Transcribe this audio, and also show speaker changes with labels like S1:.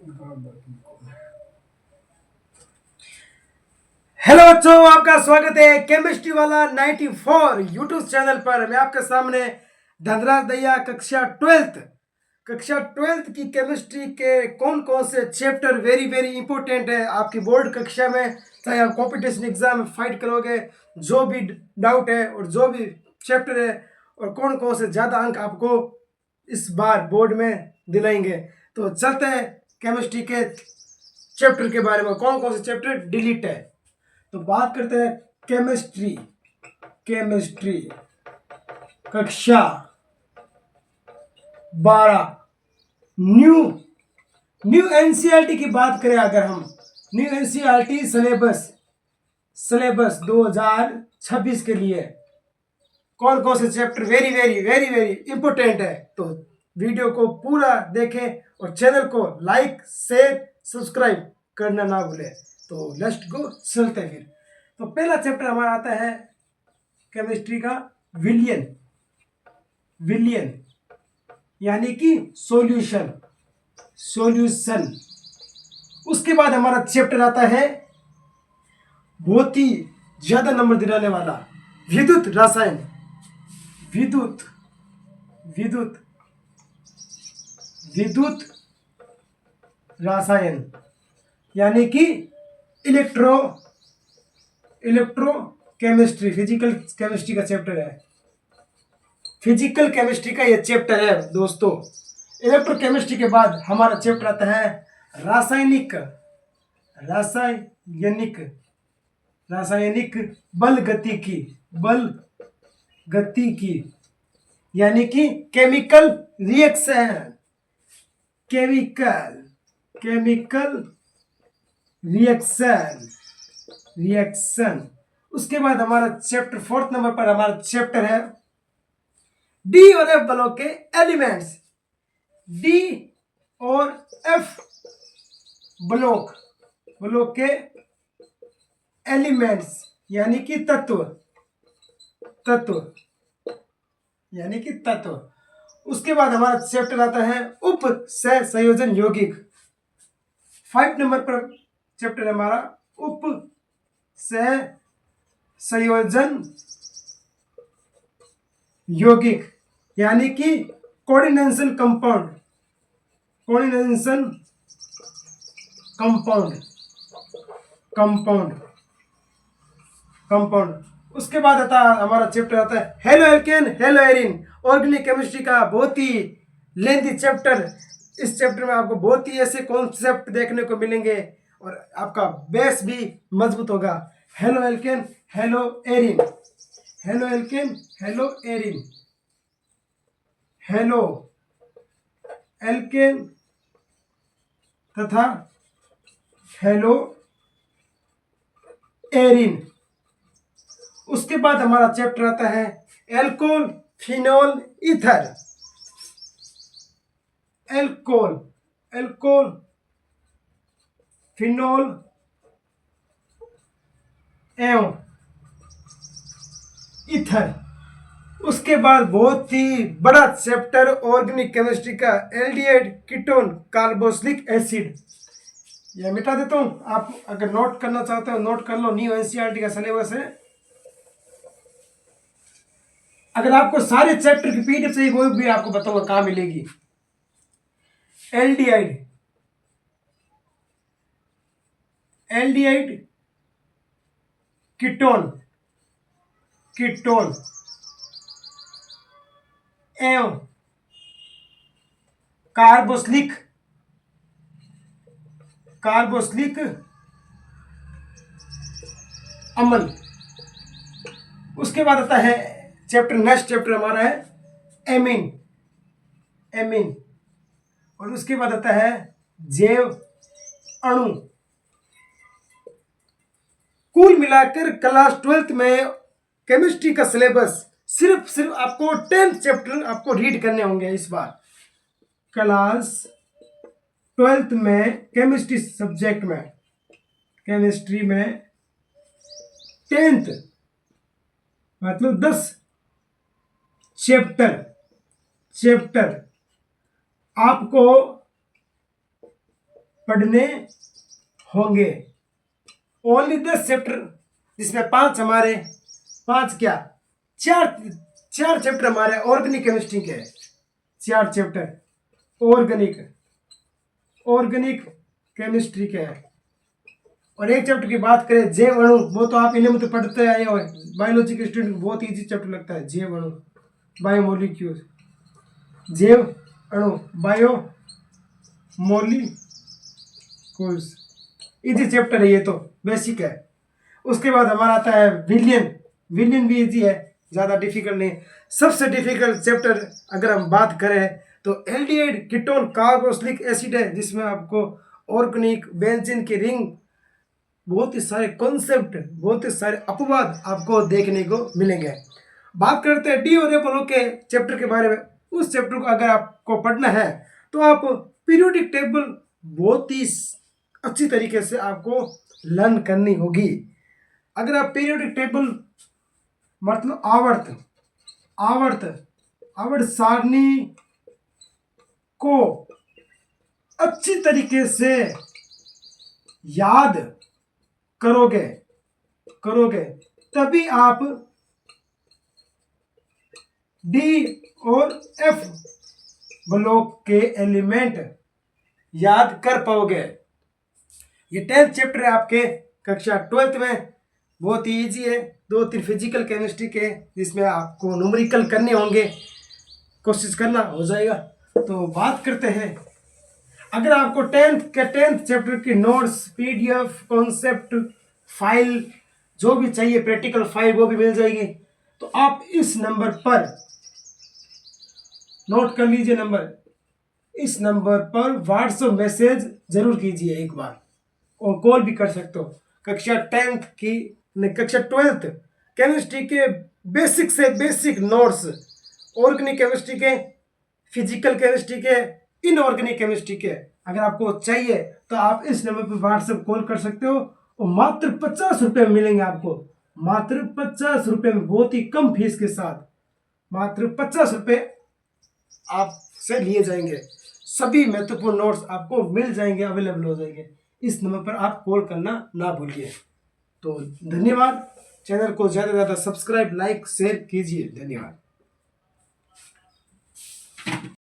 S1: Hello बच्चों, आपका स्वागत है केमिस्ट्री वाला 94 यूट्यूब चैनल पर। मैं आपके सामने धनराज दैया कक्षा ट्वेल्थ की केमिस्ट्री के कौन कौन से चैप्टर वेरी वेरी इंपॉर्टेंट है आपकी बोर्ड कक्षा में, चाहे आप कंपटीशन एग्जाम में फाइट करोगे, जो भी डाउट है और जो भी चैप्टर है और कौन कौन से ज़्यादा अंक आपको इस बार बोर्ड में दिलाएंगे। तो चलते हैं केमिस्ट्री के चैप्टर के बारे में, कौन कौन से चैप्टर डिलीट है। तो बात करते हैं केमिस्ट्री कक्षा 12 न्यू न्यू एनसीईआरटी की बात करें, अगर हम न्यू एनसीईआरटी सिलेबस 2026 के लिए कौन कौन से chapter very very very very important है, तो वीडियो को पूरा देखें और चैनल को लाइक शेयर सब्सक्राइब करना ना भूलें। तो लेट्स गो, चलते हैं फिर। तो पहला चैप्टर हमारा आता है केमिस्ट्री का विलियन यानी कि सॉल्यूशन। उसके बाद हमारा चैप्टर आता है बहुत ही ज्यादा नंबर दिलाने वाला विद्युत रसायन यानी कि इलेक्ट्रो केमिस्ट्री, फिजिकल केमिस्ट्री का चैप्टर है। फिजिकल केमिस्ट्री का ये चैप्टर है दोस्तों। इलेक्ट्रो केमिस्ट्री के बाद हमारा चैप्टर आता है रासायनिक बल गतिकी यानी कि केमिकल रिएक्शन। उसके बाद हमारा चैप्टर 4 नंबर पर हमारा चैप्टर है डी और एफ बलों के एलिमेंट्स। डी और एफ ब्लॉक के एलिमेंट्स यानी कि तत्व। उसके बाद हमारा चैप्टर आता है उप सह संयोजन यौगिक। 5 नंबर पर चैप्टर है हमारा उप सह संयोजन यौगिक यानी कि कोऑर्डिनेशन कंपाउंड। उसके बाद आता हमारा चैप्टर आता है halo alkane hello Erin, organic chemistry का बहुत ही लेंथी चैप्टर। इस चैप्टर में आपको बहुत ही ऐसे कॉन्सेप्ट देखने को मिलेंगे और आपका बेस भी मजबूत होगा। Halo alkane hello Erin halo alkane तथा हेलो एरिन। उसके बाद हमारा चैप्टर आता है alcohol phenol ether. Alcohol phenol एवं ईथर। उसके बाद बहुत ही बड़ा चैप्टर ऑर्गेनिक केमिस्ट्री का एल्डिहाइड कीटोन कार्बोक्सिलिक एसिड। यह मिटा देता हूं, आप अगर नोट करना चाहते हो नोट कर लो, न्यू एनसीईआरटी का सिलेबस है। अगर आपको सारे चैप्टर की पीडीएफ चाहिए वो भी आपको बताऊंगा कहां मिलेगी। एल्डिहाइड कीटोन एवं कार्बोक्सिलिक अम्ल। उसके बाद आता है नेक्स्ट चैप्टर हमारा है एमीन। और उसके बाद आता है जैव अणु। कुल मिलाकर क्लास 12th में केमिस्ट्री का सिलेबस सिर्फ आपको 10 चैप्टर आपको रीड करने होंगे इस बार। क्लास 12th में केमिस्ट्री सब्जेक्ट में, केमिस्ट्री में 10th मतलब 10 चैप्टर आपको पढ़ने होंगे। ओनली 10 चैप्टर, जिसमें 5 हमारे, 5 क्या, 4 4 चैप्टर हमारे ऑर्गेनिक केमिस्ट्री के, 4 चैप्टर ऑर्गेनिक ऑर्गेनिक केमिस्ट्री के हैं। और एक चैप्टर की बात करें जैव अणु, वो तो आप इन्हें में तो पढ़ते आए हो, बायोलॉजी के स्टूडेंट को बहुत इजी चैप्टर लगता है, जैव अणु, बायोमोलिक्यूल्स, जैव अणु, बायो मोलिकुल्स, इजी चैप्टर है, ये तो बेसिक है। उसके बाद हमारा आता है विलियन, विलियन भी इजी है, ज़्यादा डिफिकल्ट नहीं। सबसे डिफिकल्ट चैप्टर अगर हम बात करें तो एल्डिहाइड कीटोन कार्बोक्सिलिक एसिड है, जिसमें आपको ऑर्गेनिक बेंजीन की रिंग, बहुत ही सारे कॉन्सेप्ट, बहुत ही सारे अपवाद आपको देखने को मिलेंगे। बात करते हैं डी और एपोलो के चैप्टर के बारे में। उस चैप्टर को अगर आपको पढ़ना है तो आप पीरियोडिक टेबल बहुत ही अच्छी तरीके से आपको लर्न करनी होगी। अगर आप पीरियोडिक टेबल मतलब आवर्त आवर्त आवर्त सारणी को अच्छी तरीके से याद करोगे तभी आप डी और एफ ब्लॉक के एलिमेंट याद कर पाओगे। ये 10th चैप्टर है आपके कक्षा 12th में, बहुत ही इजी है। 2-3 फिजिकल केमिस्ट्री के, जिसमें आपको न्यूमेरिकल करने होंगे, कोशिश करना हो जाएगा। तो बात करते हैं, अगर आपको 10th चैप्टर की नोट्स, पीडीएफ, कॉन्सेप्ट फाइल जो भी चाहिए, प्रैक्टिकल फाइल, वो भी मिल जाएगी। तो आप इस नंबर पर नोट कर लीजिए, इस नंबर पर व्हाट्सएप मैसेज जरूर कीजिए एक बार, और कॉल भी कर सकते हो। कक्षा 10th की नहीं, कक्षा 12th केमिस्ट्री के बेसिक से बेसिक नोट्स, ऑर्गेनिक केमिस्ट्री के, फिजिकल केमिस्ट्री के, इनऑर्गेनिक केमिस्ट्री के, अगर आपको चाहिए तो आप इस नंबर पर व्हाट्सएप कॉल कर सकते हो। और मात्र 50 रुपये मिलेंगे आपको, मात्र 50 रुपये में, बहुत ही कम फीस के साथ मात्र 50 रुपये आपसे लिए जाएंगे। सभी महत्वपूर्ण नोट्स आपको मिल जाएंगे, अवेलेबल हो जाएंगे। इस नंबर पर आप कॉल करना ना भूलिए। तो धन्यवाद। चैनल को ज़्यादा से ज़्यादा सब्सक्राइब, लाइक, शेयर कीजिए। धन्यवाद।